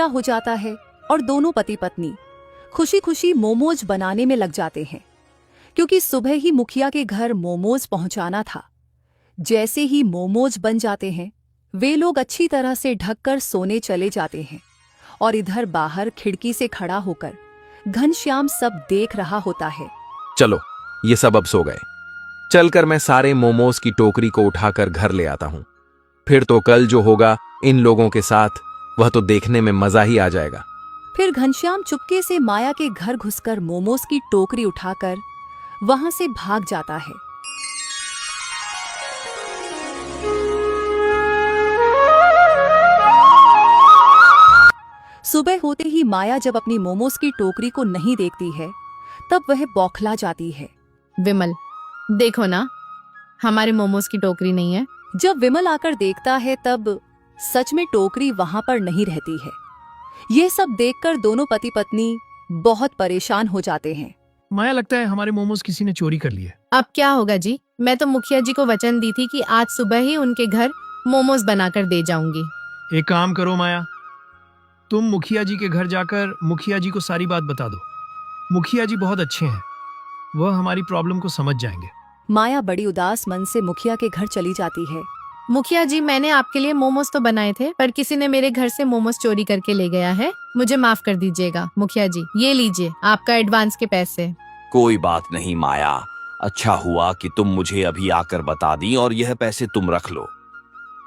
हो जाता है और दोनों पति पत्नी खुशी खुशी मोमोज बनाने में लग जाते हैं, क्योंकि सुबह ही मुखिया के घर मोमोज पहुंचाना था। जैसे ही मोमोज बन जाते हैं, वे लोग अच्छी तरह से ढककर सोने चले जाते हैं और इधर बाहर खिड़की से खड़ा होकर घनश्याम सब देख रहा होता है। चलो, ये सब अब सो गए। चलकर मैं सारे मोमोज की टोकरी को उठाकर घर ले आता हूं। फिर तो कल जो होगा इन लोगों के साथ, वह तो देखने में मजा ही आ जाएगा। फिर घनश्याम चुपके से माया के घर घुसकर मोमोज की टोकरी उठाकर वहां से भाग जाता है। सुबह होते ही माया जब अपनी मोमोज की टोकरी को नहीं देखती है, तब वह बौखला जाती है। विमल, देखो ना, हमारे मोमोज की टोकरी नहीं है। जब विमल आकर देखता है, तब सच में टोकरी वहां पर नहीं रहती है। यह सब देखकर दोनों पति पत्नी बहुत परेशान हो जाते हैं। माया, लगता है हमारे मोमोज किसी ने चोरी कर लिए। अब क्या होगा जी? मैं तो मुखिया जी को वचन दी थी कि आज सुबह ही उनके घर मोमोज बनाकर दे जाऊंगी। एक काम करो माया, तुम मुखिया जी के घर जाकर मुखिया जी को सारी बात बता दो। मुखिया जी बहुत अच्छे हैं, वह हमारी प्रॉब्लम को समझ जाएंगे। माया बड़ी उदास मन से मुखिया के घर चली जाती है। मुखिया जी, मैंने आपके लिए मोमोज तो बनाए थे, पर किसी ने मेरे घर से मोमोज चोरी करके ले गया है। मुझे माफ कर दीजिएगा मुखिया जी। ये लीजिए आपका एडवांस के पैसे। कोई बात नहीं माया, अच्छा हुआ कि तुम मुझे अभी आकर बता दी और यह पैसे तुम रख लो।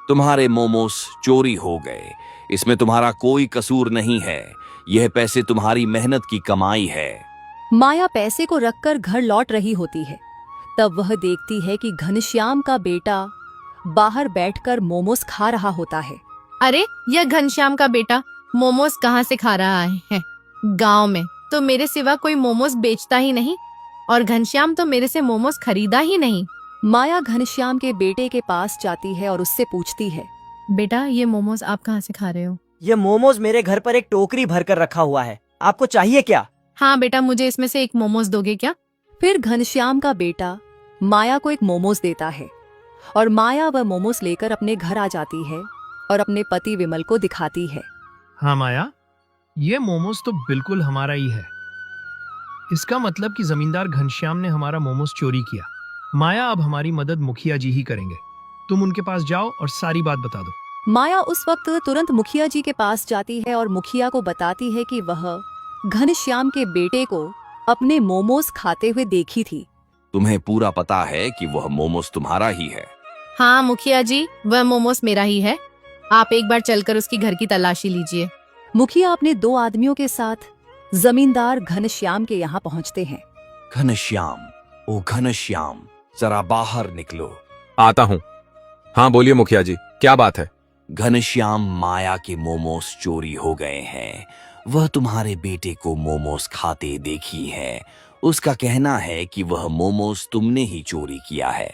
तुम्हारे मोमोज चोरी हो गए, इसमें तुम्हारा कोई कसूर नहीं है। यह पैसे तुम्हारी मेहनत की कमाई है। माया पैसे को रखकर घर लौट रही होती है। तब वह देखती है कि घनश्याम का बेटा बाहर बैठकर मोमोज खा रहा होता है। अरे, यह घनश्याम का बेटा मोमोज कहाँ से खा रहा है? गांव में तो मेरे सिवा कोई मोमोज बेचता ही नहीं, और घनश्याम तो मेरे से मोमोज खरीदा ही नहीं। माया घनश्याम के बेटे के पास जाती है और उससे पूछती है, बेटा, ये मोमोज आप कहाँ से खा रहे हो? ये मोमोज मेरे घर पर एक टोकरी भरकर रखा हुआ है, आपको चाहिए क्या? हाँ बेटा, मुझे इसमें से एक मोमोज दोगे क्या? फिर घनश्याम का बेटा माया को एक मोमोज देता है और माया वह मोमोज लेकर अपने घर आ जाती है और अपने पति विमल को दिखाती है। हाँ माया, ये मोमोज तो बिल्कुल हमारा ही है। इसका मतलब कि जमींदार घनश्याम ने हमारा मोमोज चोरी किया। माया, अब हमारी मदद मुखिया जी ही करेंगे। तुम उनके पास जाओ और सारी बात बता दो। माया उस वक्त तुरंत मुखिया जी के पास जाती है और मुखिया को बताती है कि वह घनश्याम के बेटे को अपने मोमोज खाते हुए देखी थी। तुम्हें पूरा पता है कि वह मोमोज तुम्हारा ही है? हाँ मुखिया जी, वह मोमोज मेरा ही है। आप एक बार चलकर उसकी घर की तलाशी लीजिए। मुखिया अपने 2 आदमियों के साथ जमींदार घनश्याम के यहाँ पहुँचते हैं। घनश्याम, ओ घनश्याम, जरा बाहर निकलो। आता हूं। हाँ बोलिए मुखिया जी, क्या बात है? घनश्याम, माया के मोमोज चोरी हो गए हैं। वह तुम्हारे बेटे को मोमोज खाते देखी है। उसका कहना है कि वह मोमोज तुमने ही चोरी किया है।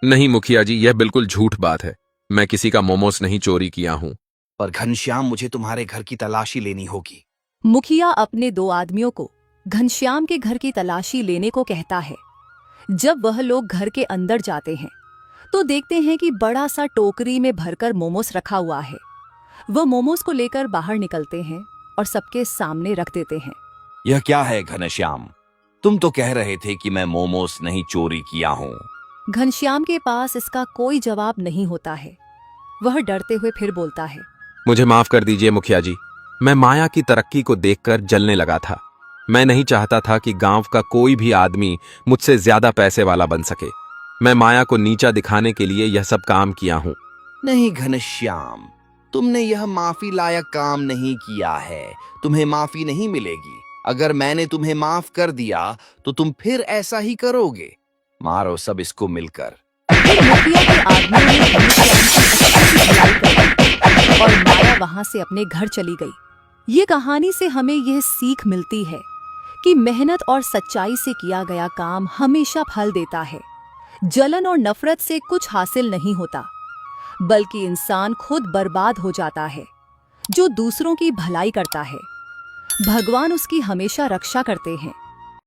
नहीं मुखिया जी, यह बिल्कुल झूठ बात है। मैं किसी का मोमोज नहीं चोरी किया हूं। पर घनश्याम, मुझे तुम्हारे घर की तलाशी लेनी होगी। मुखिया अपने 2 आदमियों को घनश्याम के घर की तलाशी लेने को कहता है। जब वह लोग घर के अंदर जाते हैं तो देखते हैं कि बड़ा सा टोकरी में भरकर मोमोज रखा हुआ है। वह मोमोज को लेकर बाहर निकलते हैं और सबके सामने रख देते हैं। यह क्या है घनश्याम? तुम तो कह रहे थे कि मैं मोमोज नहीं चोरी किया हूँ। घनश्याम के पास इसका कोई जवाब नहीं होता है। वह डरते हुए फिर बोलता है, मुझे माफ कर दीजिए मुखिया जी, मैं माया की तरक्की को देखकर जलने लगा था। मैं नहीं चाहता था कि गांव का कोई भी आदमी मुझसे ज्यादा पैसे वाला बन सके। मैं माया को नीचा दिखाने के लिए यह सब काम किया हूँ। नहीं घनश्याम, तुमने यह माफी लायक काम नहीं किया है। तुम्हें माफी नहीं मिलेगी। अगर मैंने तुम्हें माफ कर दिया तो तुम फिर ऐसा ही करोगे। मारो सब इसको मिलकर। मुखिया के आदमियों ने घनश्याम की अच्छी धुलाई कर और माया वहां से अपने घर चली गई। ये कहानी से हमें यह सीख मिलती है कि मेहनत और सच्चाई से किया गया काम हमेशा फल देता है। जलन और नफरत से कुछ हासिल नहीं होता, बल्कि इंसान खुद बर्बाद हो जाता है। जो दूसरों की भलाई करता है, भगवान उसकी हमेशा रक्षा करते हैं।